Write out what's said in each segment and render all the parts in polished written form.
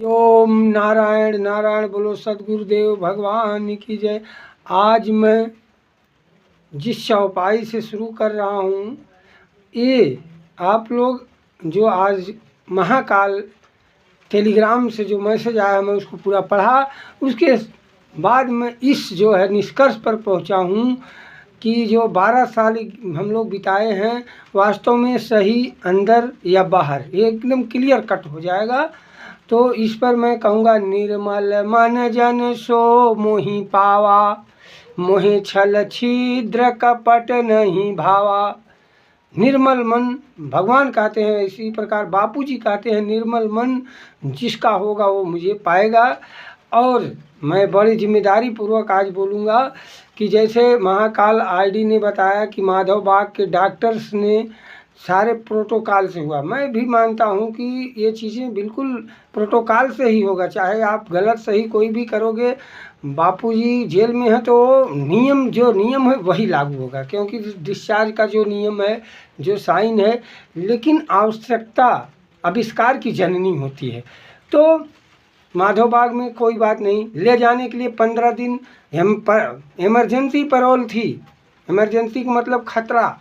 ओम नारायण नारायण बोलो सदगुरुदेव भगवान की जय। आज मैं जिस चौपाई से शुरू कर रहा हूँ, ये आप लोग जो आज महाकाल टेलीग्राम से जो मैसेज आया मैं उसको पूरा पढ़ा, उसके बाद मैं इस जो है निष्कर्ष पर पहुँचा हूँ कि जो 12 साल हम लोग बिताए हैं वास्तव में सही अंदर या बाहर, ये एकदम क्लियर कट हो जाएगा। तो इस पर मैं कहूँगा, निर्मल मन जन सो मोहि पावा, मोहि छल छिद्र कपट नहीं भावा। निर्मल मन भगवान कहते हैं, इसी प्रकार बापूजी कहते हैं, निर्मल मन जिसका होगा वो मुझे पाएगा। और मैं बड़ी जिम्मेदारी पूर्वक आज बोलूँगा कि जैसे महाकाल आईडी ने बताया कि माधव बाग के डॉक्टर्स ने सारे प्रोटोकॉल से हुआ, मैं भी मानता हूँ कि ये चीज़ें बिल्कुल प्रोटोकॉल से ही होगा। चाहे आप गलत सही कोई भी करोगे, बापूजी जेल में है तो नियम जो नियम है वही लागू होगा, क्योंकि डिस्चार्ज का जो नियम है, जो साइन है। लेकिन आवश्यकता आविष्कार की जननी होती है। तो माधव बाग में कोई बात नहीं, ले जाने के लिए 15 दिन इमरजेंसी पैरोल थी। इमरजेंसी का मतलब खतरा,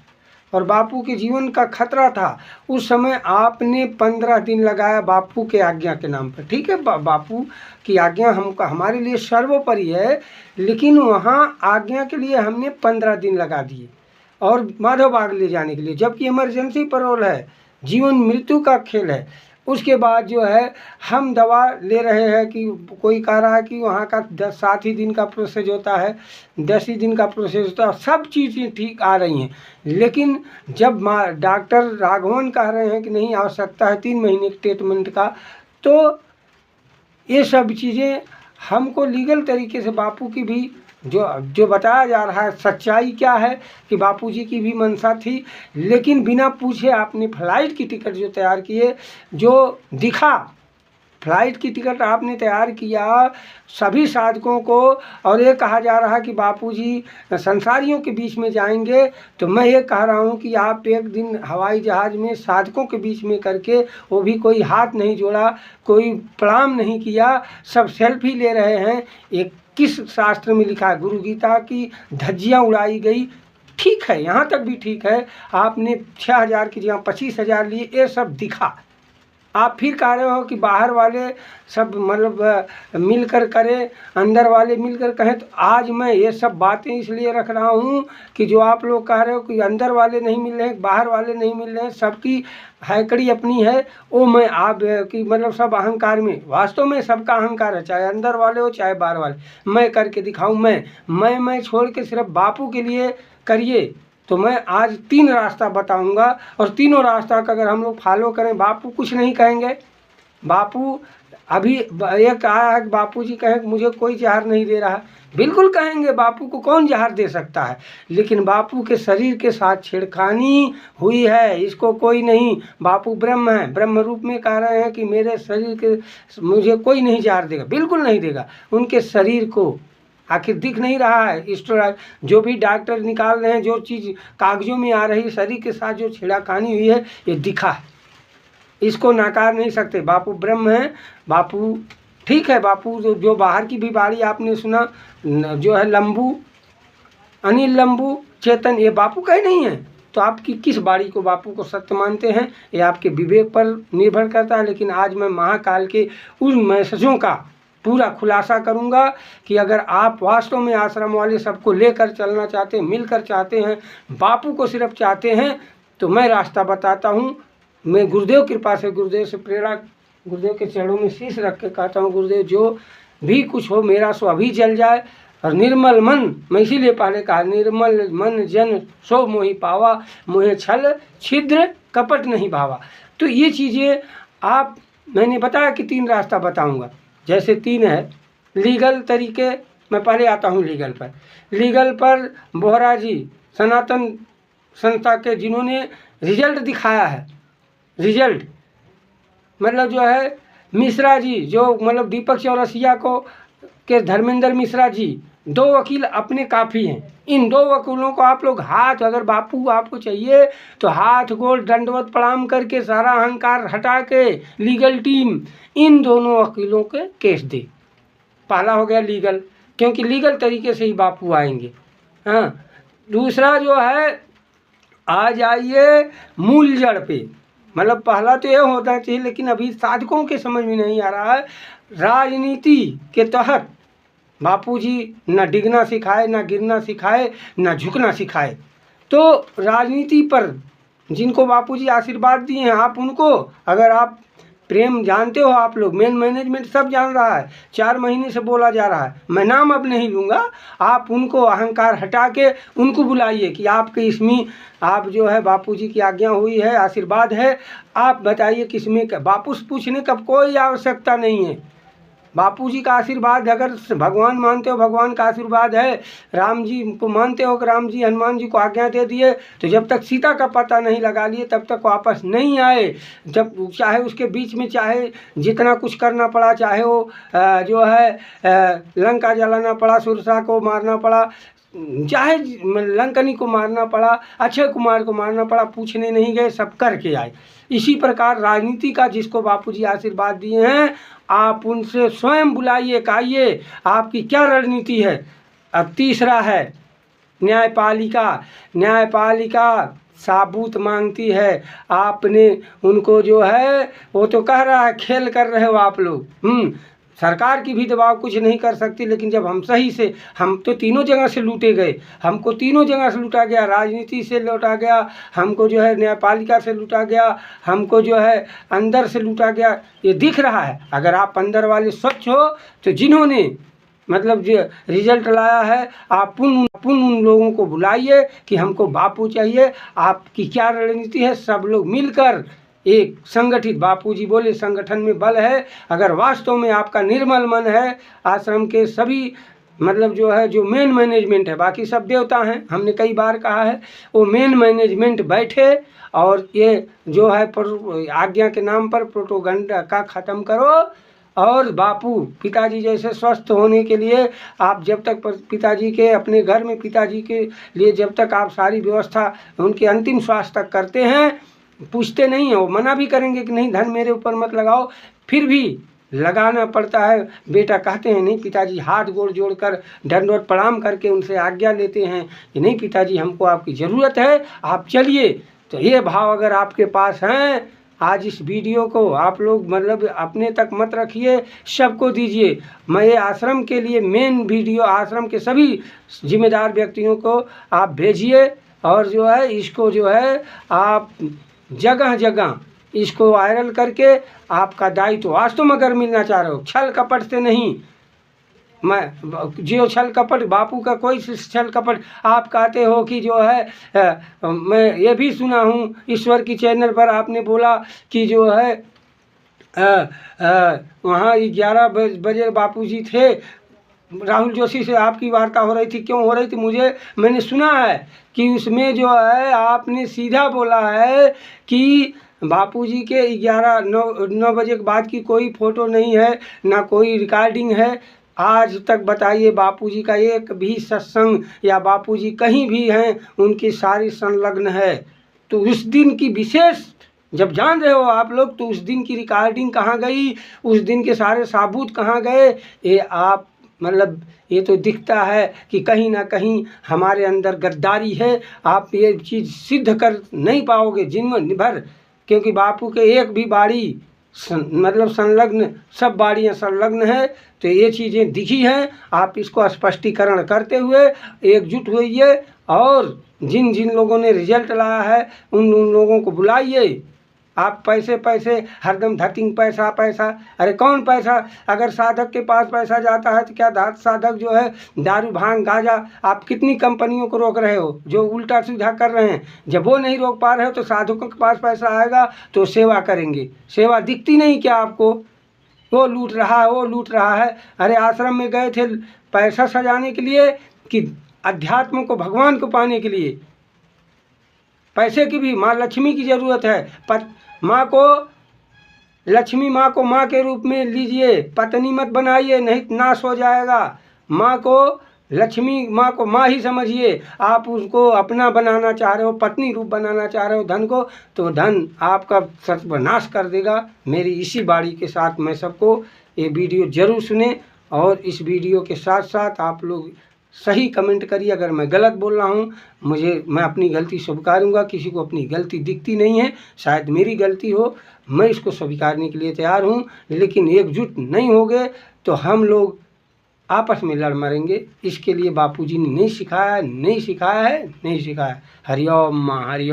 और बापू के जीवन का खतरा था। उस समय आपने 15 दिन लगाया बापू के आज्ञा के नाम पर। ठीक है, बापू की आज्ञा हमको हमारे लिए सर्वोपरि है, लेकिन वहाँ आज्ञा के लिए हमने 15 दिन लगा दिए और माधव बाग ले जाने के लिए, जबकि इमरजेंसी पैरोल है, जीवन मृत्यु का खेल है। उसके बाद जो है हम दवा ले रहे हैं कि कोई कह रहा है कि वहाँ का 7 ही दिन का प्रोसेस होता है, 10 ही दिन का प्रोसेस होता है, सब चीज़ें ठीक आ रही हैं। लेकिन जब डॉक्टर राघवन कह रहे हैं कि नहीं, आवश्यकता है 3 महीने के ट्रीटमेंट का, तो ये सब चीज़ें हमको लीगल तरीके से बापू की भी जो बताया जा रहा है सच्चाई क्या है कि बापूजी की भी मंशा थी। लेकिन बिना पूछे आपने फ्लाइट की टिकट जो तैयार किए, जो दिखा फ्लाइट की टिकट आपने तैयार किया सभी साधकों को, और ये कहा जा रहा है कि बापूजी संसारियों के बीच में जाएंगे। तो मैं ये कह रहा हूँ कि आप एक दिन हवाई जहाज़ में साधकों के बीच में करके, वो भी कोई हाथ नहीं जोड़ा, कोई प्रणाम नहीं किया, सब सेल्फी ले रहे हैं। एक किस शास्त्र में लिखा है? गुरु गीता की धज्जियाँ उड़ाई गई। ठीक है, यहाँ तक भी ठीक है। आपने 6000 की जगह 25,000 लिए, ये सब दिखा। आप फिर कह रहे हो कि बाहर वाले सब मतलब मिलकर करें, अंदर वाले मिलकर कहें। तो आज मैं ये सब बातें इसलिए रख रहा हूँ कि जो आप लोग कह रहे हो कि अंदर वाले नहीं मिल रहे हैं, बाहर वाले नहीं मिल रहे हैं, सबकी हैकड़ी अपनी है, वो मैं आप कि मतलब सब अहंकार में, वास्तव में सबका अहंकार है, चाहे अंदर वाले हो चाहे बाहर वाले। मैं करके दिखाऊँ, मैं छोड़ के सिर्फ बापू के लिए करिए। तो मैं आज 3 रास्ता बताऊंगा, और तीनों रास्ता का अगर हम लोग फॉलो करें, बापू कुछ नहीं कहेंगे। बापू अभी ये कहा है कि बापू जी कहें कि मुझे कोई जहर नहीं दे रहा, बिल्कुल कहेंगे। बापू को कौन जहर दे सकता है? लेकिन बापू के शरीर के साथ छेड़खानी हुई है, इसको कोई नहीं। बापू ब्रह्म है, ब्रह्म रूप में कह रहे हैं कि मेरे शरीर के मुझे कोई नहीं जहर देगा, बिल्कुल नहीं देगा। उनके शरीर को आखिर दिख नहीं रहा है स्टेरॉइड जो भी डॉक्टर निकाल रहे हैं, जो चीज़ कागजों में आ रही, शरीर के साथ जो छेड़खानी हुई है, ये दिखा है, इसको नकार नहीं सकते। बापू ब्रह्म है, बापू ठीक है। बापू जो बाहर की भी बाड़ी आपने सुना, जो है लंबू, अनिल लंबू चेतन, ये बापू का ही नहीं है। तो आपकी किस बाड़ी को बापू को सत्य मानते हैं, ये आपके विवेक पर निर्भर करता है। लेकिन आज मैं महाकाल के उन मैसेजों का पूरा खुलासा करूंगा कि अगर आप वास्तव में आश्रम वाले सबको लेकर चलना चाहते हैं, मिलकर चाहते हैं, बापू को सिर्फ चाहते हैं, तो मैं रास्ता बताता हूं। मैं गुरुदेव कृपा से, गुरुदेव से प्रेरणा, गुरुदेव के चरणों में शीश रख के कहता हूं, गुरुदेव जो भी कुछ हो मेरा सो अभी जल जाए। और निर्मल मन, मैं इसीलिए पहले कहा, निर्मल मन जन सो मोहि पावा, मोहे छल छिद्र कपट नहीं भावा। तो ये चीज़ें आप, मैंने बताया कि 3 रास्ता बताऊंगा। जैसे 3 है लीगल तरीके, मैं पहले आता हूँ लीगल पर बोहरा जी सनातन संस्था के, जिन्होंने रिजल्ट दिखाया है, रिजल्ट मतलब जो है मिश्रा जी, जो मतलब दीपक चौरसिया को के धर्मेंद्र मिश्रा जी, 2 वकील अपने काफ़ी हैं। इन 2 वकीलों को आप लोग हाथ, अगर बापू आपको चाहिए तो हाथ गोड़ दंडवत प्रणाम करके सारा अहंकार हटा के लीगल टीम इन दोनों वकीलों के केस दे। पहला हो गया लीगल, क्योंकि लीगल तरीके से ही बापू आएंगे। हाँ, दूसरा जो है, आ जाइए मूल जड़ पे। मतलब पहला तो ये होना चाहिए, लेकिन अभी साधकों के समझ में नहीं आ रहा है। राजनीति के तहत बापूजी न डिगना सिखाए, न गिरना सिखाए, न झुकना सिखाए। तो राजनीति पर जिनको बापूजी आशीर्वाद दिए हैं, आप उनको, अगर आप प्रेम जानते हो, आप लोग, मेन मैनेजमेंट सब जान रहा है, 4 महीने से बोला जा रहा है, मैं नाम अब नहीं लूँगा। आप उनको अहंकार हटा के उनको बुलाइए कि आपके इसमें आप जो है बापूजी की आज्ञा हुई है, आशीर्वाद है, आप बताइए किसमें वापस पूछने का कोई आवश्यकता नहीं है। बापूजी का आशीर्वाद, अगर भगवान मानते हो भगवान का आशीर्वाद है, राम जी को मानते हो कि राम जी हनुमान जी को आज्ञा दे दिए, तो जब तक सीता का पता नहीं लगा लिए तब तक वापस नहीं आए। जब चाहे उसके बीच में चाहे जितना कुछ करना पड़ा, चाहे वो जो है लंका जलाना पड़ा, सुरसा को मारना पड़ा, चाहे लंकनी को मारना पड़ा, अक्षय कुमार को मारना पड़ा, पूछने नहीं गए, सब करके आए। इसी प्रकार राजनीति का जिसको बापूजी आशीर्वाद दिए हैं, आप उनसे स्वयं बुलाइए, कहिए आपकी क्या रणनीति है। अब तीसरा है न्यायपालिका। न्यायपालिका साबूत मांगती है। आपने उनको जो है, वो तो कह रहा है खेल कर रहे हो आप लोग। सरकार की भी दबाव कुछ नहीं कर सकती, लेकिन जब हम सही से, हम तो तीनों जगह से लूटे गए, हमको तीनों जगह से लूटा गया, राजनीति से लूटा गया, हमको जो है न्यायपालिका से लूटा गया, हमको जो है अंदर से लूटा गया। ये दिख रहा है। अगर आप अंदर वाले स्वच्छ हो तो जिन्होंने मतलब जो रिजल्ट लाया है, आप उन लोगों को बुलाइए कि हमको बापू चाहिए, आपकी क्या रणनीति है। सब लोग मिलकर एक संगठित, बापूजी बोले संगठन में बल है। अगर वास्तव में आपका निर्मल मन है, आश्रम के सभी मतलब जो है, जो मेन मैनेजमेंट है, बाकी सब देवता हैं, हमने कई बार कहा है, वो मेन मैनेजमेंट बैठे और ये जो है आज्ञा के नाम पर प्रोटोगंडा का ख़त्म करो। और बापू पिताजी जैसे स्वस्थ होने के लिए आप जब तक पिताजी के अपने घर में, पिताजी के लिए जब तक आप सारी व्यवस्था उनके अंतिम श्वास तक करते हैं, पूछते नहीं हो, मना भी करेंगे कि नहीं धन मेरे ऊपर मत लगाओ, फिर भी लगाना पड़ता है। बेटा कहते हैं नहीं, पिताजी हाथ गोड़ जोड़कर दंडवत प्रणाम करके उनसे आज्ञा लेते हैं कि नहीं पिताजी हमको आपकी ज़रूरत है, आप चलिए। तो ये भाव अगर आपके पास हैं, आज इस वीडियो को आप लोग मतलब अपने तक मत रखिए, सबको दीजिए। मैं ये आश्रम के लिए मेन वीडियो, आश्रम के सभी जिम्मेदार व्यक्तियों को आप भेजिए, और जो है इसको जो है आप जगह जगह इसको वायरल करके आपका दायित्व वास्तव में अगर मिलना चाह रहे हो, छल कपट से नहीं। मैं जो छल कपट, बापू का कोई छल कपट, आप कहते हो कि जो है मैं ये भी सुना हूँ ईश्वर की चैनल पर आपने बोला कि जो है वहाँ 11 बजे बापूजी थे, राहुल जोशी से आपकी वार्ता हो रही थी, क्यों हो रही थी, मैंने सुना है कि उसमें जो है आपने सीधा बोला है कि बापूजी के 9 बजे के बाद की कोई फ़ोटो नहीं है, ना कोई रिकॉर्डिंग है। आज तक बताइए बापूजी का एक भी सत्संग या बापूजी कहीं भी हैं उनकी सारी संलग्न है। तो उस दिन की विशेष, जब जान रहे हो आप लोग, तो उस दिन की रिकॉर्डिंग कहाँ गई, उस दिन के सारे साबूत कहाँ गए, ये आप मतलब ये तो दिखता है कि कहीं ना कहीं हमारे अंदर गद्दारी है। आप ये चीज़ सिद्ध कर नहीं पाओगे जिन भर, क्योंकि बापू के एक भी बाड़ी मतलब संलग्न, सब बाड़ियाँ संलग्न है। तो ये चीज़ें दिखी हैं, आप इसको स्पष्टीकरण करते हुए एकजुट होइए, और जिन जिन लोगों ने रिजल्ट लाया है उन लोगों को बुलाइए। आप पैसे हरदम धतिंग पैसा, अरे कौन पैसा, अगर साधक के पास पैसा जाता है तो क्या साधक जो है दारू भांग गांजा, आप कितनी कंपनियों को रोक रहे हो जो उल्टा सीधा कर रहे हैं। जब वो नहीं रोक पा रहे हो तो साधकों के पास पैसा आएगा तो सेवा करेंगे। सेवा दिखती नहीं क्या आपको, वो लूट रहा है। अरे आश्रम में गए थे पैसा सजाने के लिए कि अध्यात्म को, भगवान को पाने के लिए। पैसे की भी माँ लक्ष्मी की ज़रूरत है, माँ को, लक्ष्मी माँ को माँ के रूप में लीजिए, पत्नी मत बनाइए, नहीं नाश हो जाएगा। माँ को लक्ष्मी माँ को माँ ही समझिए, आप उसको अपना बनाना चाह रहे हो, पत्नी रूप बनाना चाह रहे हो धन को, तो धन आपका सर्वनाश कर देगा। मेरी इसी बाणी के साथ मैं सबको ये वीडियो ज़रूर सुने, और इस वीडियो के साथ साथ आप लोग सही कमेंट करिए। अगर मैं गलत बोल रहा हूँ, मैं अपनी गलती स्वीकारूंगा, किसी को अपनी गलती दिखती नहीं है, शायद मेरी गलती हो, मैं इसको स्वीकारने के लिए तैयार हूँ। लेकिन एकजुट नहीं होंगे तो हम लोग आपस में लड़ मरेंगे। इसके लिए बापूजी ने नहीं सिखाया है, नहीं सिखाया है, नहीं सिखाया। हरिओम माँ, हरिओम।